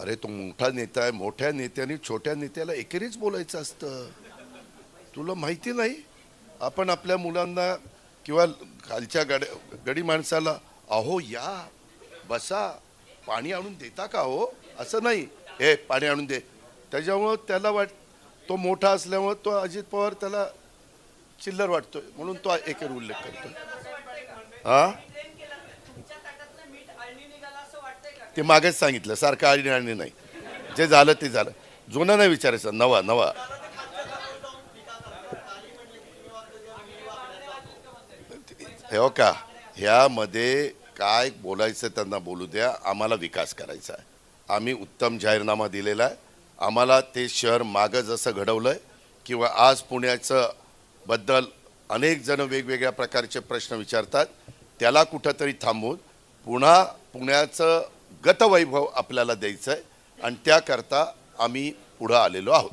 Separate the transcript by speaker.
Speaker 1: अरे तो मोठा नेता आहे, मोठ्या नेत्याने छोट्या नेत्याला एकेरीच बोलायचं असतं. तुला माहिती नाही? आपण आपल्या मुलांना किंवा खालच्या गडी माणसाला अहो या बसा पाणी आणून देता का हो असं नाही, हे पाणी आणून दे. त्याच्यामुळं त्याला तो मोठा असल्यामुळं तो अजित पवार त्याला चिल्लर वाटतोय म्हणून तो एकेर उल्लेख करतोय. हा ते मागेच सांगितलं, सारखं आळणी आणणी नाही. जे झालं ते झालं, जुनं नाही विचारायचं, नवा नवा. हे हो का, ह्यामध्ये काय बोलायचं त्यांना बोलू द्या. आम्हाला विकास करायचा आहे. आम्ही उत्तम जाहीरनामा दिलेला आहे. आम्हाला ते शहर मागं जसं घडवलंय किंवा आज पुण्याचं बद्दल अनेक जण वेगवेगळ्या प्रकारचे प्रश्न विचारतात, त्याला कुठंतरी थांबवून पुन्हा पुण्याचं गतवैभव आपल्याला द्यायचं आहे आणि त्याकरता आम्ही पुढं आलेलो आहोत.